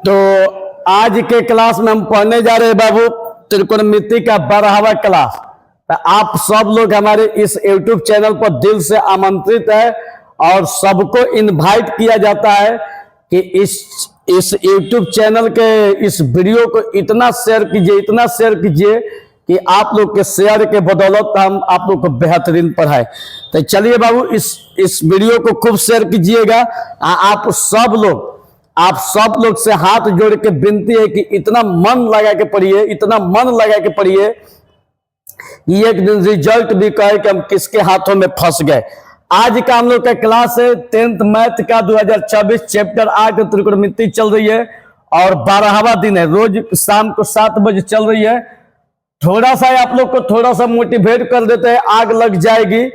तो आज के क्लास में हम पढ़ने जा रहे हैं बाबू त्रिकोणमिति का 12वां क्लास। तो आप सब लोग हमारे इस YouTube चैनल पर दिल से आमंत्रित है और सबको इनवाइट किया जाता है कि इस YouTube चैनल के इस वीडियो को इतना शेयर कीजिए कि आप लोग के शेयर के बदौलत हम आप लोग को बेहतरीन पढ़ाए। तो चलिए बाबू इस वीडियो को खूब शेयर कीजिएगा। आप सब लोग से हाथ जोड़ के विनती है कि इतना मन लगा के पढ़िए कि एक दिन रिजल्ट भी कहे कि हम किसके हाथों में फंस गए। आज का हम लोग का क्लास है 10th मैथ का 2024 चैप्टर 8 त्रिकोणमिति चल रही है और 12वां दिन है। रोज शाम को 7 बजे चल रही है। थोड़ा सा आप लोग को थोड़ा सा मोटिवेट कर देते हैं, आग लग जाएगी।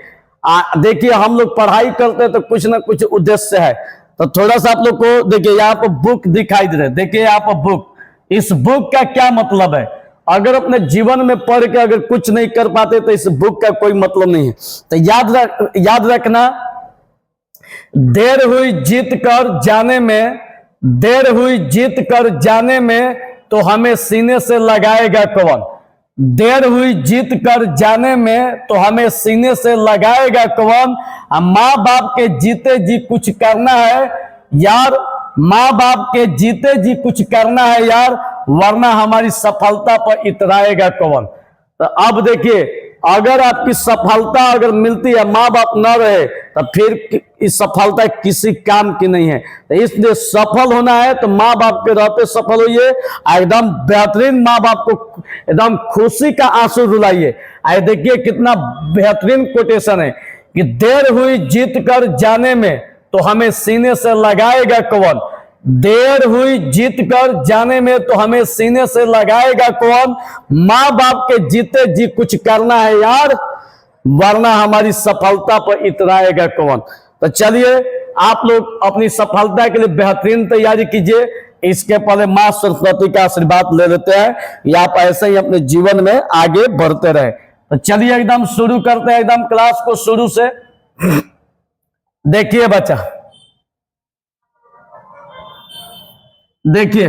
देखिए हम लोग पढ़ाई करते हैं तो कुछ ना कुछ उद्देश्य है। तो थोड़ा सा आप लोग को देखिए यहाँ पर बुक दिखाई दे रहे है। देखिए यहाँ पर बुक, इस बुक का क्या मतलब है? अगर अपने जीवन में पढ़ के अगर कुछ नहीं कर पाते तो इस बुक का कोई मतलब नहीं है। तो याद रखना, देर हुई जीत कर जाने में तो हमें सीने से लगाएगा कौन। देर हुई जीत कर जाने में तो हमें सीने से लगाएगा कौन। माँ बाप के जीते जी कुछ करना है यार, माँ बाप के जीते जी कुछ करना है यार, वरना हमारी सफलता पर इतराएगा कौन। तो अब देखिए, अगर आपकी सफलता अगर मिलती है, माँ बाप न रहे तो फिर इस सफलता किसी काम की नहीं है। तो इसलिए सफल होना है तो माँ बाप के रहते सफल होइए। एकदम बेहतरीन माँ बाप को एकदम खुशी का आंसू रुलाइए। आए देखिए कितना बेहतरीन कोटेशन है कि देर हुई जीत कर जाने में तो हमें सीने से लगाएगा कौन। देर हुई जीत कर जाने में तो हमें सीने से लगाएगा कौन। माँ बाप के जीते जी कुछ करना है यार, वरना हमारी सफलता पर इतराएगा कौन। तो चलिए आप लोग अपनी सफलता के लिए बेहतरीन तैयारी कीजिए। इसके पहले माँ सरस्वती का आशीर्वाद ले लेते हैं कि आप ऐसे ही अपने जीवन में आगे बढ़ते रहे। तो चलिए एकदम शुरू करते हैं, एकदम क्लास को शुरू से। देखिए बच्चा, देखिए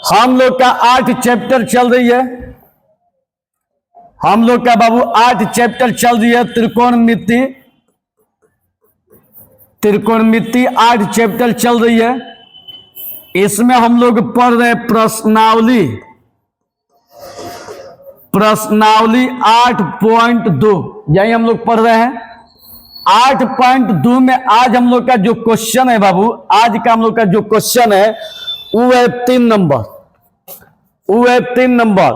हम लोग का 8 चैप्टर चल रही है। हम लोग का बाबू 8 चैप्टर चल रही है। त्रिकोणमिति 8 चैप्टर चल रही है। इसमें हम लोग पढ़ रहे हैं प्रश्नावली 8.2, यही हम लोग पढ़ रहे हैं। 8.2 में आज हम लोग का जो क्वेश्चन है बाबू, आज का हम लोग का जो क्वेश्चन है वो है 3 नंबर।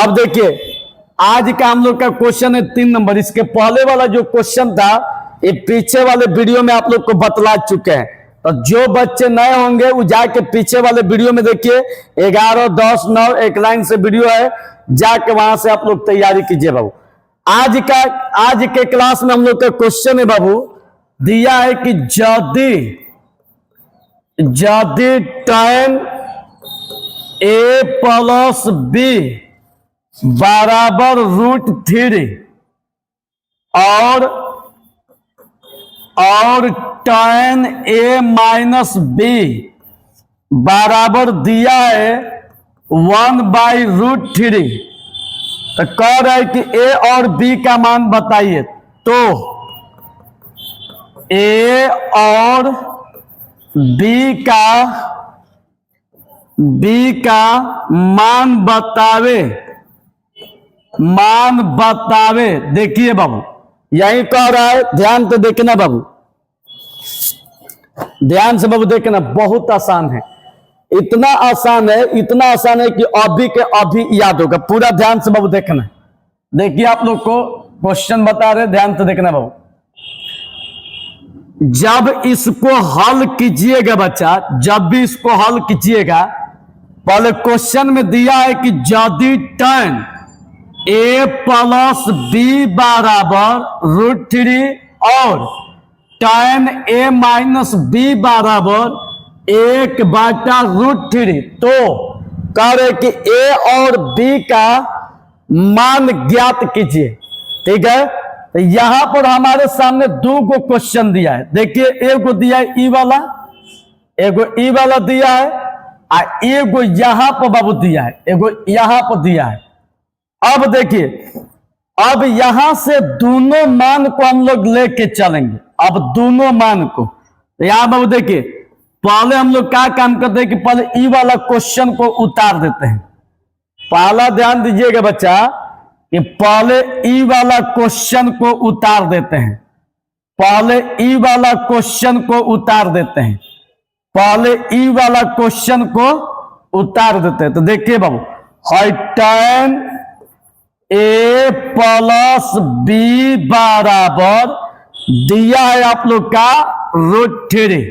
अब देखिए आज का हम लोग का क्वेश्चन है 3 नंबर। इसके पहले वाला जो क्वेश्चन था ये पीछे वाले वीडियो में आप लोग को बतला चुके हैं। तो जो बच्चे नए होंगे वो जाके पीछे वाले वीडियो में देखिए, 11, 10, 9 एक लाइन से वीडियो है, जाके वहां से आप लोग तैयारी कीजिए बाबू। आज के क्लास में हम लोग का क्वेश्चन है बाबू, दिया है कि यदि tan a प्लस b बराबर √3 और tan a माइनस b बराबर दिया है 1/√3। तो कह रहा है कि a और b का मान बताइए। तो a और b का मान बतावे। देखिए बाबू यही कह रहा है, ध्यान से देखना बाबू, ध्यान से बाबू देखना। बहुत आसान है, इतना आसान है कि अभी के अभी याद होगा। पूरा ध्यान से बाबू देखना। देखिए आप लोग को क्वेश्चन बता रहे, ध्यान से देखना बाबू। जब इसको हल कीजिएगा बच्चा, जब भी इसको हल कीजिएगा, पहले क्वेश्चन में दिया है कि यदि tan a प्लस b बराबर √3 और tan a माइनस b बराबर 1/√3, तो कह रहे कि a और b का मान ज्ञात कीजिए। ठीक है, तो यहां पर हमारे सामने दो गो क्वेश्चन दिया है। देखिए एक गो दिया है ई वाला, एगो ई वाला दिया है, और एगो यहां पर बाबू दिया है, एगो यहां पर दिया है। अब देखिए, अब यहां से दोनों मान को हम लोग लेके चलेंगे। अब दोनों मान को तो यहां बाबू देखिए, पहले हम लोग क्या काम करते हैं कि पहले ई वाला क्वेश्चन को उतार देते हैं। पहला ध्यान दीजिएगा बच्चा कि पहले ई वाला क्वेश्चन को उतार देते हैं। पहले ई वाला क्वेश्चन को उतार देते हैं। पहले ई वाला क्वेश्चन को उतार देते हैं। तो देखिए बाबू, tan a प्लस बी बराबर दिया है आप लोग का √3।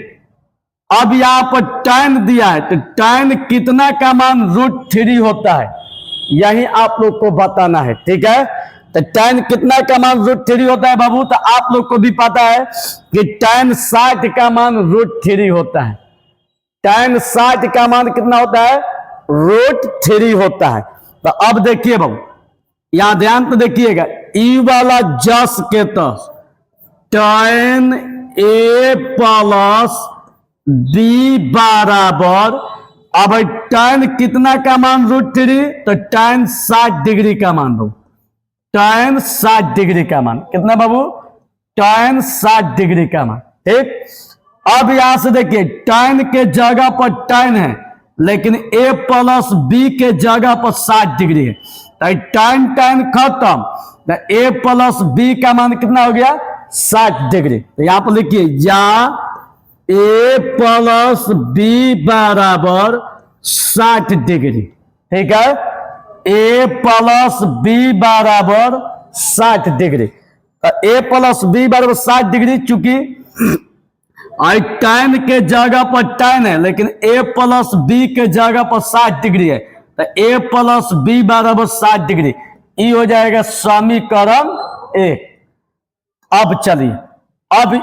अब यहां पर tan दिया है, तो tan कितना का मान √3 होता है, यही आप लोग को बताना है। ठीक है, तो tan कितना का मान √3 होता है बाबू, तो आप लोग को भी पता है कि tan 60 का मान √3 होता है। tan 60 का मान कितना होता है, √3 होता है। तो अब देखिए बाबू, यहां ध्यान तो देखिएगा, ई वाला जस के तस tan a प्लस बी बराबर, अब tan कितना का मान √3, तो tan 60 डिग्री का मान बाबू, tan 60 डिग्री का मान कितना बाबू, tan 60 डिग्री का मान। ठीक, अब यहां से देखिए tan के जगह पर tan है, लेकिन a प्लस बी के जगह पर 60 डिग्री है, तो tan खत्म, तो a प्लस बी का मान कितना हो गया, 60 डिग्री। तो यहां पर लिखिए, या a प्लस बी बराबर 60 डिग्री। ठीक है, a प्लस बी बराबर 60 डिग्री। तो a प्लस बी बराबर 60 डिग्री, चूंकि tan के जगह पर tan है, लेकिन a प्लस बी के जगह पर 60 डिग्री है, तो a प्लस बी बराबर 60 डिग्री, ये हो जाएगा समीकरण 1। अब चलिए, अब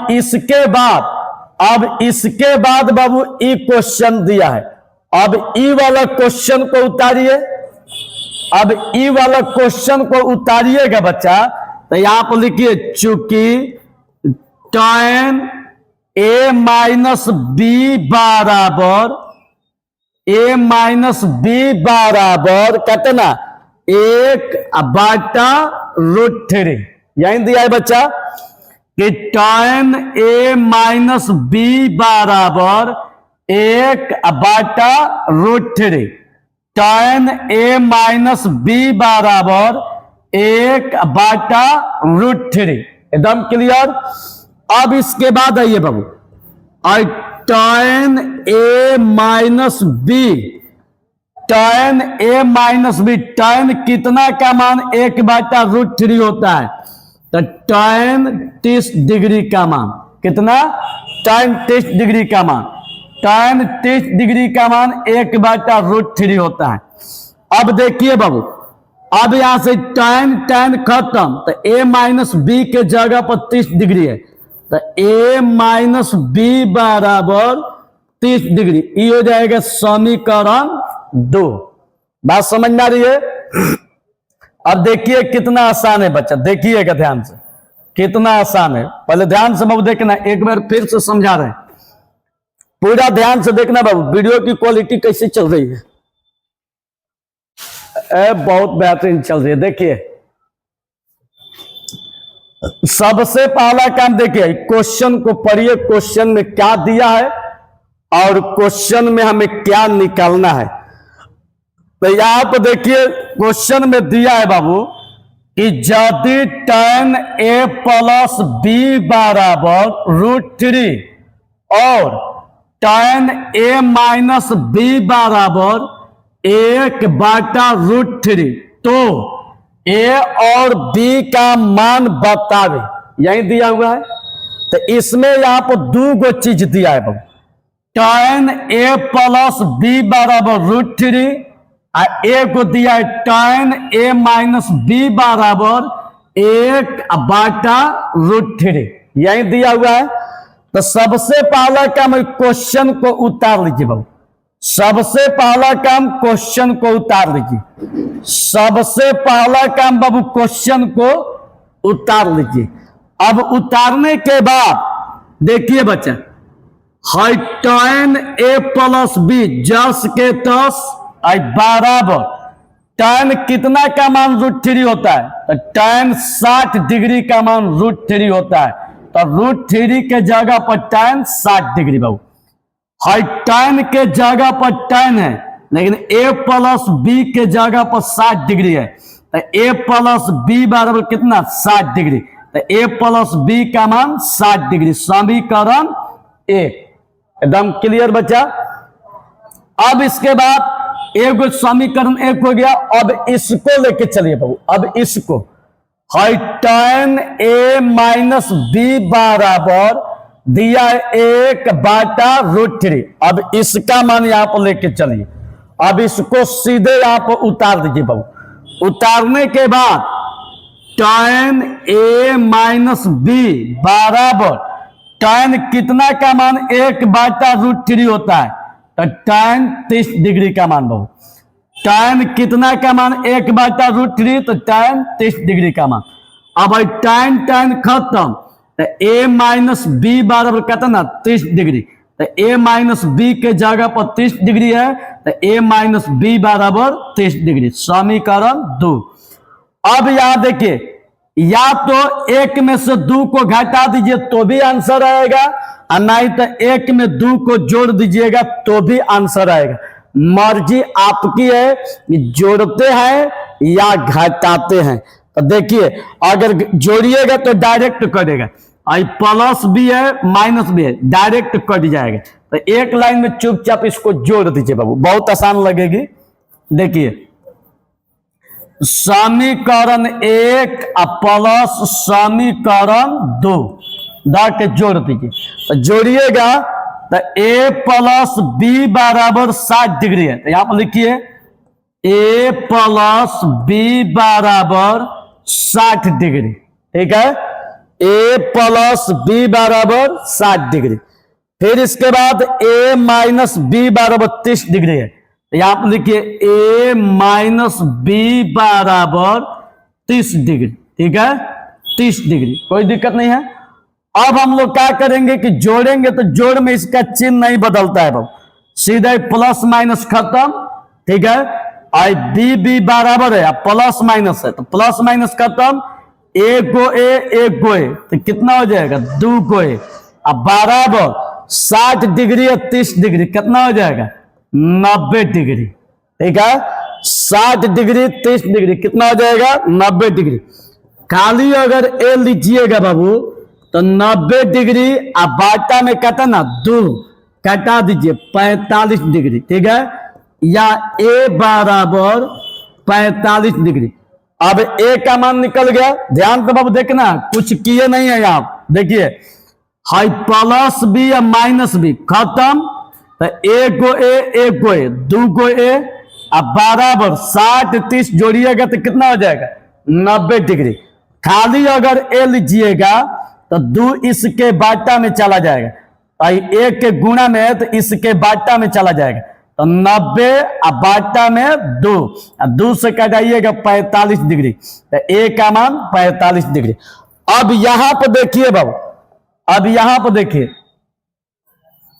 इसके बाद बाबू ई क्वेश्चन दिया है। अब ई वाला क्वेश्चन को उतारिए। अब ई वाला क्वेश्चन को उतारिएगा बच्चा, तो यहां पर लिखिए, चूंकि tan a माइनस बी बराबर कहते ना 1/√3, यही दिया है बच्चा कि tan a माइनस बी बराबर 1/√3, tan a माइनस बी बराबर 1/√3। एकदम क्लियर। अब इसके बाद आइए बाबू, tan a minus B, tan a minus B, tan कितना का मान 1/√3 होता है, तो tan 30 डिग्री का मान कितना, tan 30 डिग्री का मान, tan 30 डिग्री का मान 1/√3 होता है। अब देखिए बाबू, अब यहां से tan खत्म, तो a माइनस बी के जगह पर 30 डिग्री है, तो a माइनस बी बराबर 30 डिग्री, ये हो जाएगा समीकरण 2। बात समझ में आ रही है। अब देखिए कितना आसान है बच्चा, देखिएगा ध्यान से, कितना आसान है। पहले ध्यान से बाबू देखना, एक बार फिर से समझा रहे हैं, पूरा ध्यान से देखना बाबू, वीडियो की क्वालिटी कैसी चल रही है। बहुत बेहतरीन चल रही है। देखिए सबसे पहला काम देखिए, क्वेश्चन को पढ़िए, क्वेश्चन में क्या दिया है और क्वेश्चन में हमें क्या निकालना है। तो यहां पर देखिए क्वेश्चन में दिया है बाबू कि यदि tan a प्लस बी बराबर √3 और tan a माइनस बी बराबर 1/√3, तो a और b का मान बतावे, यही दिया हुआ है। तो इसमें यहां पर दो गो चीज दिया है बाबू, tan a प्लस बी बराबर √3 और एक को दिया है tan a माइनस बी बराबर 1/√3, यही दिया हुआ है। तो सबसे पहला काम क्वेश्चन को उतार लीजिए बाबू, सबसे पहला काम क्वेश्चन को उतार लीजिए, सबसे पहला काम बाबू क्वेश्चन को उतार लीजिए। अब उतारने के बाद देखिए बच्चा, है tan a प्लस बी जस के तस बराबर tan कितना का मान √3 होता है, तो tan 60 डिग्री का मान √3 होता है। तो √3 के जगह पर tan 60 डिग्री बाबू, है tan के जगह पर tan है, लेकिन a प्लस बी के जगह पर 60 डिग्री है। तो a प्लस बी बराबर कितना 60 डिग्री, तो a प्लस बी का मान 60 डिग्री, समीकरण 1। एकदम क्लियर बच्चा। अब इसके बाद एक समीकरण 1 हो गया। अब इसको लेके चलिए बाबू, अब इसको है tan a माइनस बी बराबर दिया 1/√3। अब इसका मान यहां पर लेके चलिए। अब इसको सीधे यहां पर उतार दीजिए बाबू। उतारने के बाद tan a माइनस बी बराबर tan कितना का मान 1/√3 होता है, तो tan 30 डिग्री का मान बाबू। tan कितना का मान 1/√3, तो tan 30 डिग्री का मान। अब tan खत्म, तो a माइनस बी बराबर कितना 30 डिग्री, तो a माइनस बी के जगह पर 30 डिग्री है, तो a माइनस बी बराबर 30 डिग्री, समीकरण 2। अब यहां देखिए, या तो एक में से 2 को घटा दीजिए तो भी आंसर आएगा, और नहीं तो एक में 2 को जोड़ दीजिएगा तो भी आंसर आएगा। मर्जी आपकी है कि जोड़ते हैं या घटाते हैं। तो देखिए, अगर जोड़िएगा तो डायरेक्ट कटेगा, आई प्लस भी है माइनस भी है, डायरेक्ट कट जाएगा। तो एक लाइन में चुपचाप इसको जोड़ दीजिए बाबू, बहुत आसान लगेगी। देखिए, समीकरण 1 प्लस समीकरण 2 के जोड़ दीजिए। तो जोड़िएगा तो a प्लस बी बराबर 60 डिग्री है, तो यहां पर लिखिए a प्लस बी बराबर 60 डिग्री। ठीक है, a प्लस बी बराबर 60 डिग्री। फिर इसके बाद a माइनस बी बराबर 30 डिग्री है, तो यहां पर लिखिए a माइनस बी बराबर 30 डिग्री। ठीक है, 30 डिग्री, कोई दिक्कत नहीं है। अब हम लोग क्या करेंगे कि जोड़ेंगे, तो जोड़ में इसका चिन्ह नहीं बदलता है बाबू, सीधे प्लस माइनस खत्म। ठीक है, आई बी बराबर है, प्लस माइनस है, तो प्लस माइनस खत्म, एक गो ए, तो कितना हो जाएगा 2 गो ए। अब बराबर 60 डिग्री और 30 डिग्री कितना हो जाएगा 90 डिग्री। ठीक है, 60 डिग्री 30 डिग्री कितना हो जाएगा 90 डिग्री। खाली अगर ए लीजिएगा बाबू तो 90 डिग्री, अब बाटा में कहता ना 2 कटा दीजिए 45 डिग्री। ठीक है, या ए बराबर 45 डिग्री। अब ए का मान निकल गया, ध्यान से बाबू देखना, कुछ किए नहीं है आप। देखिए, हाई प्लस बी या माइनस बी खत्म, तो एक गो ए 2 गो ए, अब बराबर 60 30 जोड़िएगा तो कितना हो जाएगा 90 डिग्री। खाली अगर ए लीजिएगा तो 2 इसके बाटा में चला जाएगा, भाई 1 के गुणा में है तो इसके बाटा में चला जाएगा, तो 90 अब बाटा में 2 से कटाइएगा 45 डिग्री, तो ए का मान 45 डिग्री। अब यहां पर देखिए बाबू, अब यहां पर देखिए,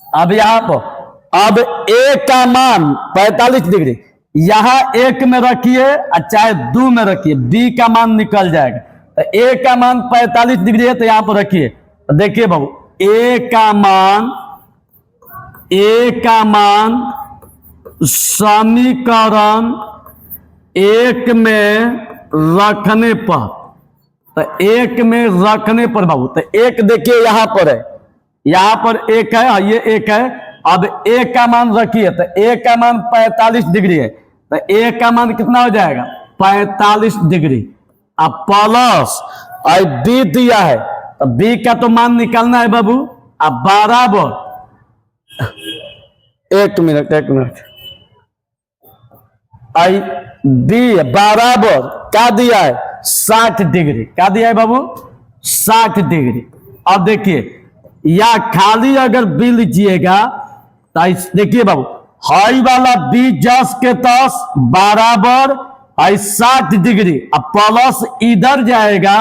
अब यहां पर अब ए का मान 45 डिग्री यहां 1 में रखिए और चाहे 2 में रखिए, बी का मान निकल जाएगा। तो ए का मान 45 डिग्री है, तो यहां पर रखिए। तो देखिए बाबू, ए का मान समीकरण 1 में रखने पर, तो 1 में रखने पर बाबू, तो 1 देखिए यहां पर है, यहां पर 1 है, ये 1 है। अब ए का मान रखिए, तो ए का मान 45 डिग्री है, तो ए का मान कितना हो जाएगा 45 डिग्री। अब प्लस और बी दिया है, तो बी का तो मान निकालना है बाबू। अब बराबर, एक मिनट आई बी बराबर क्या दिया है 60 डिग्री। क्या दिया है बाबू 60 डिग्री। अब देखिए, या खाली अगर बी लीजिएगा तो देखिए बाबू, हाई वाला बी जस के तस बराबर 60 डिग्री। अब प्लस इधर जाएगा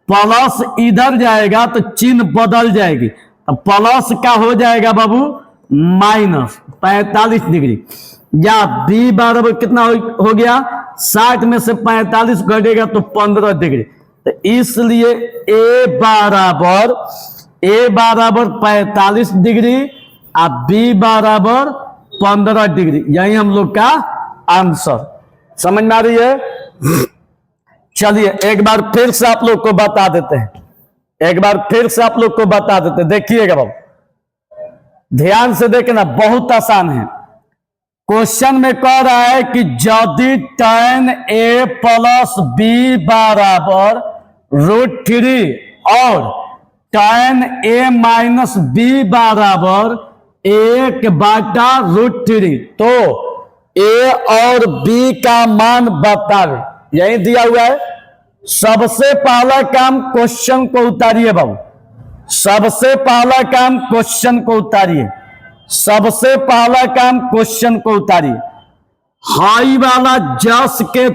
प्लस इधर जाएगा तो चिन्ह बदल जाएगी, तो प्लस का हो जाएगा बाबू माइनस 45 डिग्री। या बी बराबर कितना हो गया, 60 में से 45 घटेगा तो 15 डिग्री। तो इसलिए ए बराबर 45 डिग्री और बी बराबर 15 डिग्री। यही हम लोग का आंसर। समझ में आ रही है? चलिए एक बार फिर से आप लोग को बता देते हैं, देखिएगा बाबू, ध्यान से देखना, बहुत आसान है। क्वेश्चन में कह रहा है कि यदि tan a प्लस बी बराबर √3 और tan a माइनस बी बराबर 1/√3, तो a और b का मान बतावे। यही दिया हुआ है। सबसे पहला काम क्वेश्चन को उतारिए बाबू, सबसे पहला काम क्वेश्चन को उतारिए, हाई वाला जस के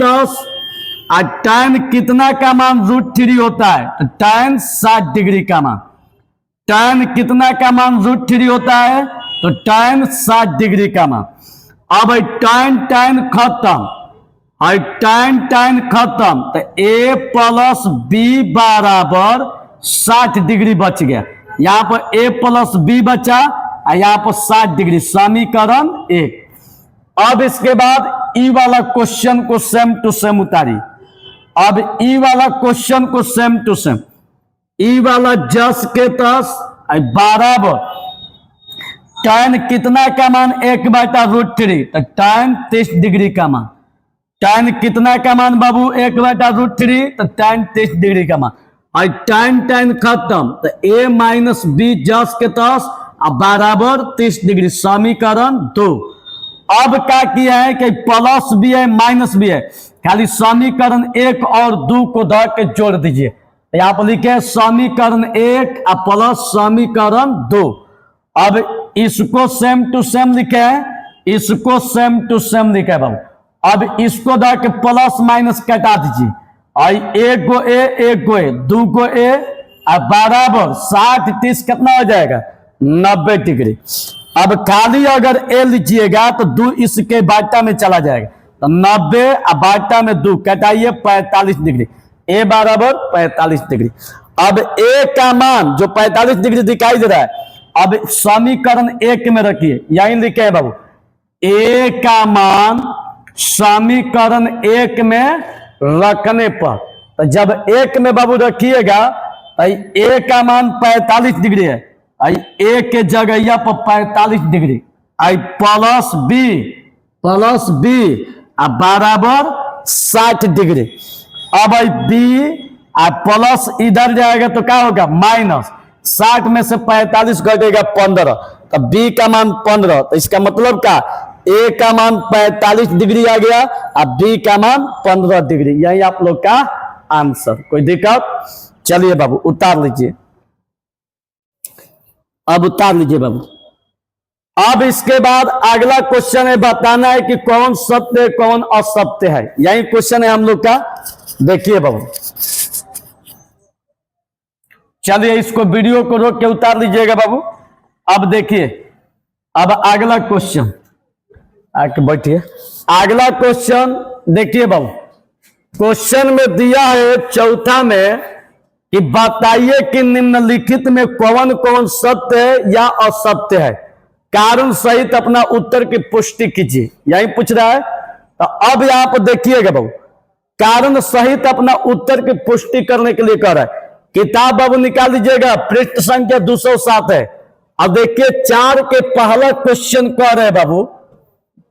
तस, और tan कितना का मान √3 होता है, तो tan 60 डिग्री का मान, tan कितना का मान √3 होता है, तो tan 60 डिग्री का मान। अब tan खत्म, tan खत्म, तो a प्लस बी बराबर 60 डिग्री बच गया। यहां पर a प्लस बी बचा और यहां पर 60 डिग्री, समीकरण 1। अब इसके बाद ई वाला क्वेश्चन को सेम टू सेम उतारी। अब ई वाला क्वेश्चन को सेम टू सेम, ई वाला जस के तस बराबर tan कितना का मान 1/√3, तो tan 30 डिग्री का मान, tan कितना का मान बाबू 1/√3, तो tan 30 डिग्री का मान। और tan खत्म, तो a माइनस बी जस के तस बराबर 30 डिग्री, समीकरण 2। अब क्या किया है कि प्लस भी है माइनस भी है, खाली समीकरण 1 और 2 को धर के जोड़ दीजिए। यहां पर लिखे समीकरण 1 और प्लस समीकरण 2। अब इसको सेम टू सेम लिखे है, इसको सेम टू सेम लिखे बाबू। अब इसको धर के प्लस माइनस कटा दीजिए, और एक गो ए 2 गो ए बराबर 60 30 कितना हो जाएगा 90 डिग्री। अब खाली अगर ए लीजिएगा तो 2 इसके बाटा में चला जाएगा, तो 90 और बाटा में 2 कटाइए 45 डिग्री, ए बराबर 45 डिग्री। अब ए का मान जो 45 डिग्री दिखाई दे रहा है, अब समीकरण 1 में रखिए, यही लिखे है बाबू, ए का मान समीकरण 1 में रखने पर, तो जब 1 में बाबू रखिएगा तो ए का मान 45 डिग्री है, ए के जगह पर 45 डिग्री, प्लस बी बराबर 60 डिग्री। अब बी प्लस इधर जाएगा तो क्या होगा माइनस, 60 में से 45 घटेगा 15, तो बी का मान 15, तो इसका मतलब क्या, ए का मान 45 डिग्री आ गया और बी का मान 15 डिग्री। यही आप लोग का आंसर। कोई दिक्कत? चलिए बाबू उतार लीजिए, अब उतार लीजिए बाबू। अब इसके बाद अगला क्वेश्चन है, बताना है कि कौन सत्य कौन असत्य है। यही क्वेश्चन है हम लोग का। देखिए बाबू, चलिए इसको वीडियो को रोक के उतार लीजिएगा बाबू। अब देखिए, अब अगला क्वेश्चन आके बैठिए। अगला क्वेश्चन देखिए बाबू, क्वेश्चन में दिया है चौथा में कि बताइए कि निम्नलिखित में कौन कौन सत्य है या असत्य है, कारण सहित अपना उत्तर की पुष्टि कीजिए। यही पूछ रहा है। तो अब यहां पर देखिएगा बाबू, कारण सहित अपना उत्तर की पुष्टि करने के लिए कह रहा है। किताब बाबू निकाल लीजिएगा, पृष्ठ संख्या 207 है। अब देखिए 4 के पहला क्वेश्चन कह रहे हैं बाबू,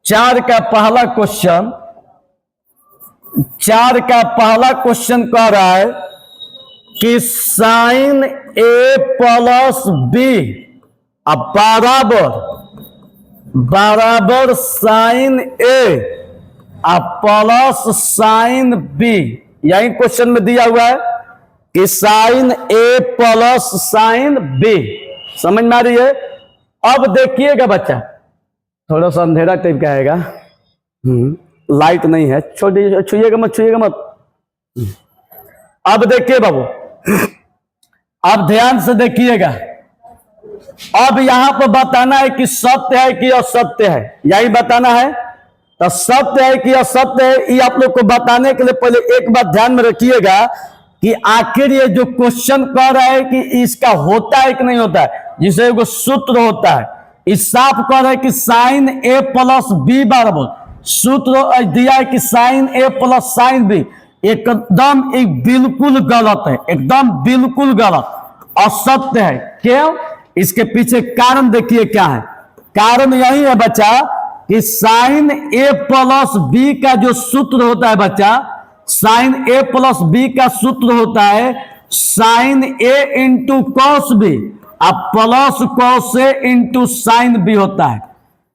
4 का पहला क्वेश्चन कह रहा है कि साइन ए प्लस बी बराबर साइन ए प्लस साइन बी। यही क्वेश्चन में दिया हुआ है कि साइन ए प्लस साइन बी। समझ में आ रही है? अब देखिएगा बच्चा, थोड़ा सा अंधेरा टाइप का आएगा, लाइट नहीं है, छुइएगा मत अब देखिए बाबू, अब ध्यान से देखिएगा। अब यहां पर बताना है कि सत्य है कि असत्य है, यही बताना है। तो सत्य है कि असत्य है, ये आप लोग को बताने के लिए पहले एक बात ध्यान में रखिएगा कि आखिर ये जो क्वेश्चन कह रहा है कि इसका होता है कि नहीं होता है, जिसे एगो सूत्र होता है, इस साफ कह रहा है कि साइन ए प्लस बी बराबर, सूत्र दिया है कि साइन ए प्लस साइन बी, एकदम एक बिल्कुल गलत है, एकदम बिल्कुल गलत, असत्य है। क्यों? इसके पीछे कारण देखिए क्या है। कारण यही है बच्चा कि साइन ए प्लस बी का जो सूत्र होता है बच्चा, साइन ए प्लस बी का सूत्र होता है साइन ए इंटू कॉस बी, अब plus cos A into sine B होता है।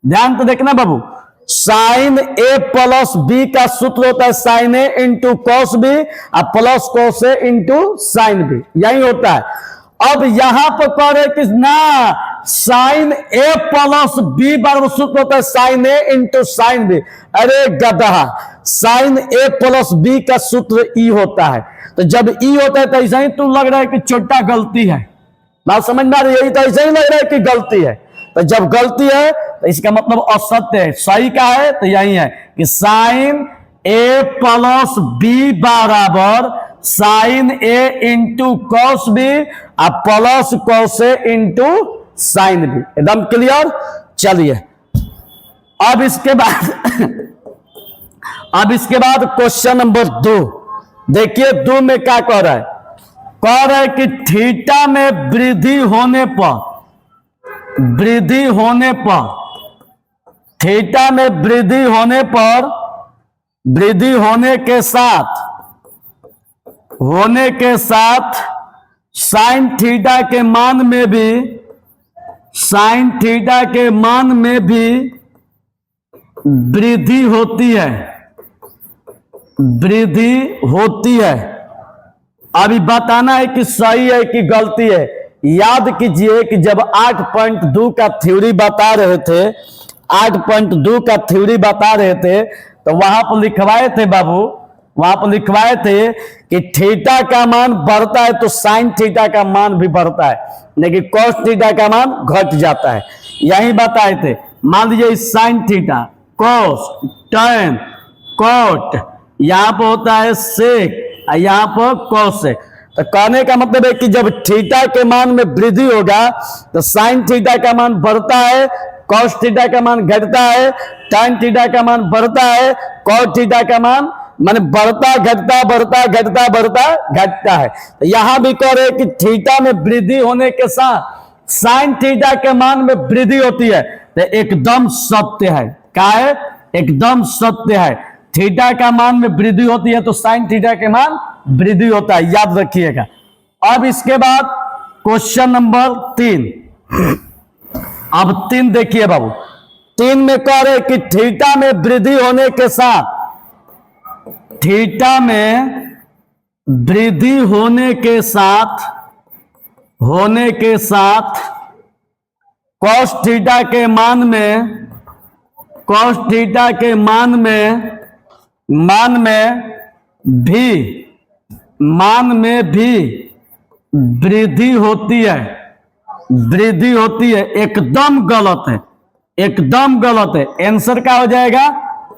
ध्यान तो देखना बाबू, साइन ए प्लस बी का सूत्र होता है साइन ए इंटू कॉस बी और plus cos A into sine B, यही होता है। अब यहां पर कह रहे कि ना, साइन ए प्लस बी बराबर सूत्र होता है साइन ए इंटू साइन बी। अरे गधा, साइन ए प्लस बी का सूत्र ई होता है, तो जब ई होता है तो ऐसा ही तो लग रहा है कि छोटा गलती है। बात समझ में आ रही है? यही तो ऐसा ही लग रहा है कि गलती है। तो जब गलती है तो इसका मतलब असत्य है। सही का है तो यही है कि साइन ए प्लस बी बराबर साइन ए इंटू कॉस बी और plus cos A into sine B. एकदम क्लियर? चलिए अब इसके बाद क्वेश्चन नंबर 2 देखिए। 2 में क्या कह रहा है? कह रहा है कि थीटा में वृद्धि होने पर, थीटा में वृद्धि होने के साथ साइन थीटा के मान में भी वृद्धि होती है। अभी बताना है कि सही है कि गलती है। याद कीजिए कि जब 8.2 का थ्योरी बता रहे थे, 8.2 का थ्योरी बता रहे थे, तो वहां पर लिखवाए थे बाबू, वहां पर लिखवाए थे कि थीटा का मान बढ़ता है तो साइन थीटा का मान भी बढ़ता है, लेकिन कॉस थीटा का मान घट जाता है। यही बताए थे। मान लीजिए sine theta, cos, tan, cot, यहां पर होता है सेक, यहां पर कॉस है। तो कहने का मतलब है कि जब थीटा के मान में वृद्धि होगा तो साइन थीटा का मान बढ़ता है, कॉस थीटा का मान घटता है, टैन थीटा का मान बढ़ता है, कॉट थीटा का मान माने बढ़ता घटता है। तो यहां भी कह रहे कि थीटा में वृद्धि होने के साथ साइन थीटा के मान में वृद्धि होती है। तो एकदम सत्य है। क्या है? एकदम सत्य है। थीटा का मान में वृद्धि होती है तो साइन थीटा के मान वृद्धि होता है, याद रखिएगा। अब इसके बाद क्वेश्चन नंबर 3। अब 3 देखिए बाबू। 3 में कह रहे कि थीटा में वृद्धि होने के साथ, थीटा में वृद्धि होने के साथ कॉस थीटा के मान में भी वृद्धि होती है। एकदम गलत है, एकदम गलत है। आंसर क्या हो जाएगा?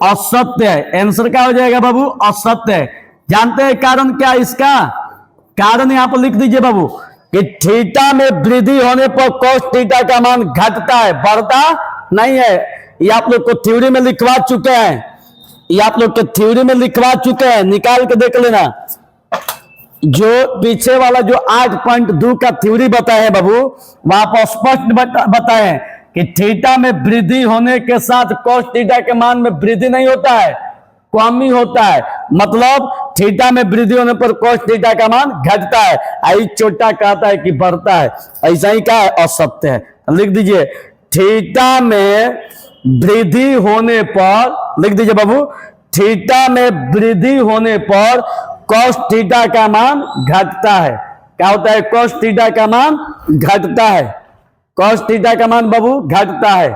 असत्य है। आंसर क्या हो जाएगा बाबू? असत्य है। जानते हैं कारण क्या है इसका? कारण यहां पर लिख दीजिए बाबू कि थीटा में वृद्धि होने पर कॉस थीटा का मान घटता है, बढ़ता नहीं है। ये आप लोग को थ्योरी में लिखवा चुके हैं, निकाल के देख लेना। जो पीछे वाला जो 8.2 का थ्योरी बताए हैं बाबू, वहां पर स्पष्ट बताए कि थीटा में वृद्धि होने के साथ कॉस थीटा के मान में वृद्धि नहीं होता है, कमी होता है। मतलब थीटा में वृद्धि होने पर कॉस थीटा का मान घटता है, आई छोटा कहता है कि बढ़ता है। ऐसा ही क्या है? असत्य है। लिख दीजिए थीटा में वृद्धि होने पर, लिख दीजिए बाबू, थीटा में वृद्धि होने पर कॉस थीटा का मान घटता है। क्या होता है? कॉस थीटा का मान घटता है। कॉस थीटा का मान बाबू घटता है।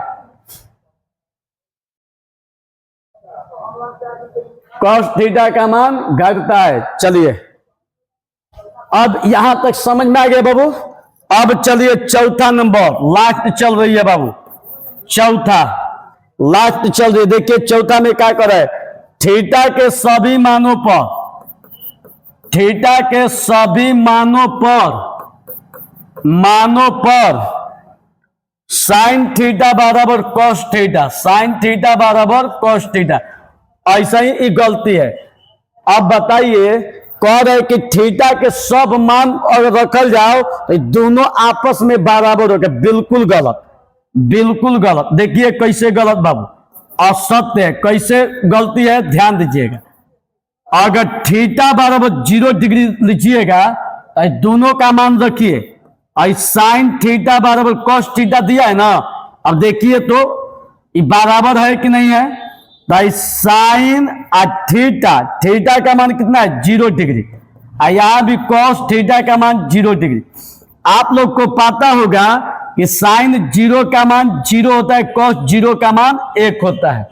कॉस थीटा का मान घटता है। चलिए अब यहां तक समझ में आ गया बाबू। अब चलिए चौथा नंबर लास्ट चल रही है बाबू, चौथा लास्ट चल रही है। देखिए चौथा में क्या कर रहा है, थीटा के सभी मानों पर, थीटा के सभी मानों पर साइन थीटा बराबर कॉस थीटा, साइन थीटा बराबर कॉस थीटा, ऐसा ही गलती है। अब बताइए, कह रहे कि थीटा के सब मान अगर रखल जाओ तो दोनों आपस में बराबर हो गए। बिल्कुल गलत, बिल्कुल गलत। देखिए कैसे गलत बाबू, असत्य है। कैसे गलती है ध्यान दीजिएगा। अगर थीटा बराबर 0 डिग्री लीजिएगा तो दोनों का मान रखिए, साइन थीटा बराबर कॉस थीटा दिया है ना। अब देखिए तो ये बराबर है कि नहीं है, साइन और थीटा, थीटा का मान कितना है 0 डिग्री, यहां भी कॉस थीटा का मान 0 डिग्री। आप लोग को पता होगा कि साइन 0 का मान 0 होता है, कॉस 0 का मान 1 होता है।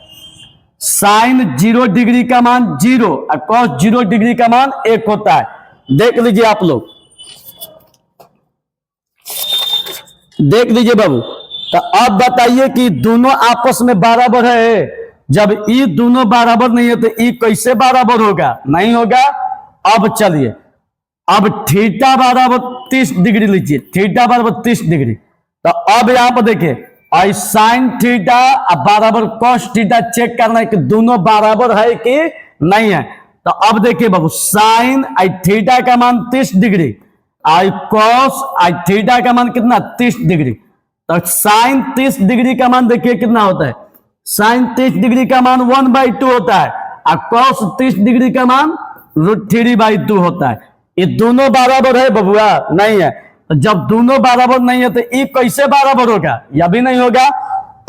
साइन 0 डिग्री का मान 0 और कॉस 0 डिग्री का मान 1 होता है। देख लीजिए आप लोग, देख लीजिए बाबू। तो अब बताइए कि दोनों आपस में बराबर है। जब ये दोनों बराबर नहीं है तो ये कैसे बराबर होगा, नहीं होगा। अब चलिए, अब थीटा बराबर 30 डिग्री लीजिए, थीटा बराबर 30 डिग्री। तो अब यहां पर देखिए साइन थीटा बराबर कॉस थीटा चेक करना है कि दोनों बराबर है कि नहीं है। तो अब देखिए बाबू, साइन थीटा का मान 30 डिग्री, कॉस थीटा का मान कितना 30 डिग्री। तो साइन 30 डिग्री का मान देखिए कितना होता है, साइन 30 डिग्री का मान 1/2 होता है और कॉस 30 डिग्री का मान √3/2 होता है। ये दोनों बराबर है बबुआ, नहीं है। तो जब दोनों बराबर नहीं है तो ये कैसे बराबर होगा, यह भी नहीं होगा।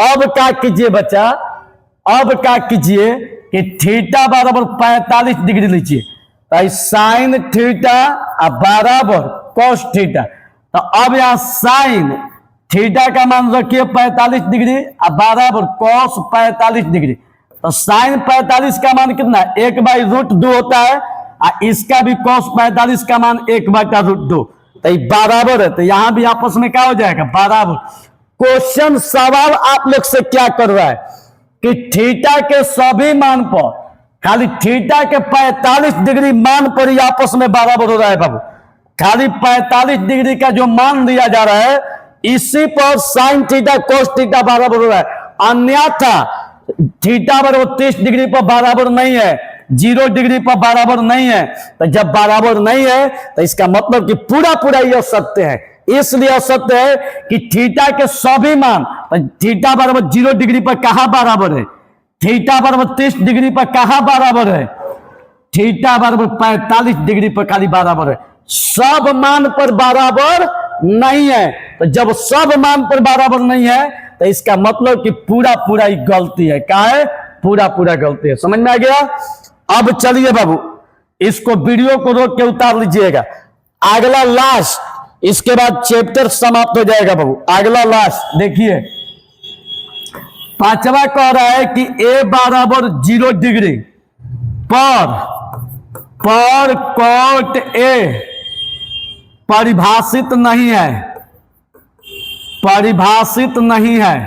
अब क्या कीजिए बच्चा, अब क्या कीजिए कि थीटा बराबर 45 डिग्री लीजिए, तो साइन थीटा बराबर कॉस थीटा। तो अब यहां साइन थीटा का मान रखिए 45 डिग्री और बराबर कॉस 45 डिग्री। तो साइन 45 का मान कितना, 1/√2 होता है और इसका भी कॉस 45 का मान 1/√2। तो ये बराबर है, तो यहां भी आपस में क्या हो जाएगा, बराबर। क्वेश्चन सवाल आप लोग से क्या कर रहा है कि थीटा के सभी मान पर, खाली थीटा के 45 डिग्री मान पर ही आपस में बराबर हो रहा है बाबू। खाली 45 डिग्री का जो मान दिया जा रहा है इसी पर साइन थीटा कोस थीटा बराबर हो रहा है। अन्यथा थीटा बराबर 30 डिग्री पर बराबर नहीं है, 0 डिग्री पर बराबर नहीं है। तो जब बराबर नहीं है तो इसका मतलब कि पूरा पूरा ये असत्य है। इसलिए असत्य है कि थीटा के सभी मान, थीटा बराबर 0 डिग्री पर कहां बराबर है, थीटा बराबर 30 डिग्री पर कहां बराबर है, थीटा बराबर 45 डिग्री पर खाली बराबर है, सब मान पर बराबर नहीं है। तो जब सब मान पर बराबर नहीं है तो इसका मतलब कि पूरा पूरा ही गलती है। क्या है, पूरा पूरा गलती है। समझ में आ गया। अब चलिए बाबू, इसको वीडियो को रोक के उतार लीजिएगा। अगला लास्ट, इसके बाद चैप्टर समाप्त हो जाएगा बाबू। अगला लास्ट देखिए, पांचवा कह रहा है कि a बराबर 0 डिग्री पर कॉट a परिभाषित नहीं है, परिभाषित नहीं है,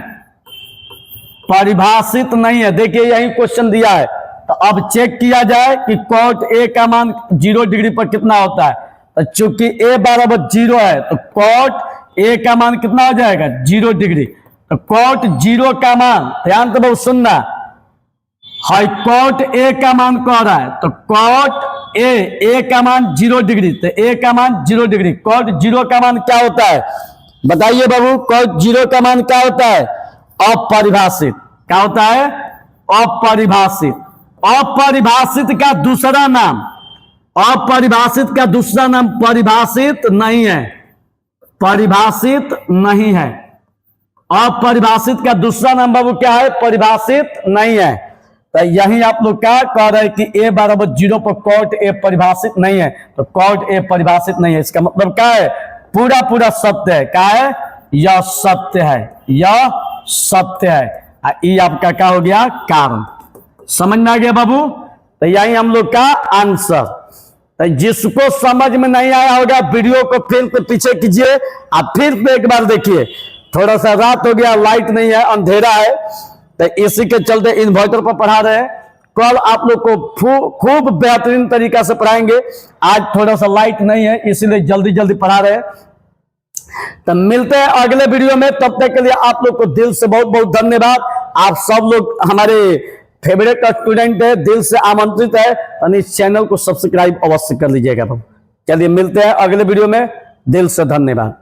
परिभाषित नहीं है। देखिए यही क्वेश्चन दिया है। तो अब चेक किया जाए कि कॉट ए का मान 0 डिग्री पर कितना होता है। तो चूंकि a बराबर 0 है तो कॉट ए का मान कितना हो जाएगा, 0 डिग्री। तो कॉट 0 का मान, ध्यान तो बहुत सुनना है, कॉट ए का मान कह रहा है। तो कॉट ए का मान 0 डिग्री, तो ए का मान 0 डिग्री। कॉट 0 का मान क्या होता है बताइए बाबू, कॉट 0 का मान क्या होता है, अपरिभाषित। क्या होता है, अपरिभाषित। अपरिभाषित का दूसरा नाम, अपरिभाषित का दूसरा नाम परिभाषित नहीं है, परिभाषित नहीं है। अपरिभाषित का दूसरा नाम बाबू क्या है, परिभाषित नहीं है। तो यही आप लोग क्या कह रहे हैं कि a बराबर 0 पर कॉट ए परिभाषित नहीं है। तो कॉट ए परिभाषित नहीं है, इसका मतलब क्या है, पूरा पूरा सत्य है। क्या है, यह सत्य है, यह सत्य है। ये आपका क्या हो गया, कारण। समझ में आ गया बाबू। तो यही हम लोग का आंसर। तो जिसको समझ में नहीं आया होगा वीडियो को फिर से पीछे कीजिए, आप फिर से एक बार देखिए। थोड़ा सा रात हो गया, लाइट नहीं है, अंधेरा है, तो इसी के चलते इन्वर्टर पर पढ़ा रहे हैं। कल आप लोग को खूब बेहतरीन तरीका से पढ़ाएंगे। आज थोड़ा सा लाइट नहीं है, इसलिए जल्दी जल्दी पढ़ा रहे हैं। तो मिलते हैं अगले वीडियो में, तब तक के लिए आप लोग को दिल से बहुत बहुत धन्यवाद। आप सब लोग हमारे फेवरेट स्टूडेंट है, दिल से आमंत्रित है, और इस चैनल को सब्सक्राइब अवश्य कर लीजिएगा। चलिए मिलते हैं अगले वीडियो में, दिल से धन्यवाद।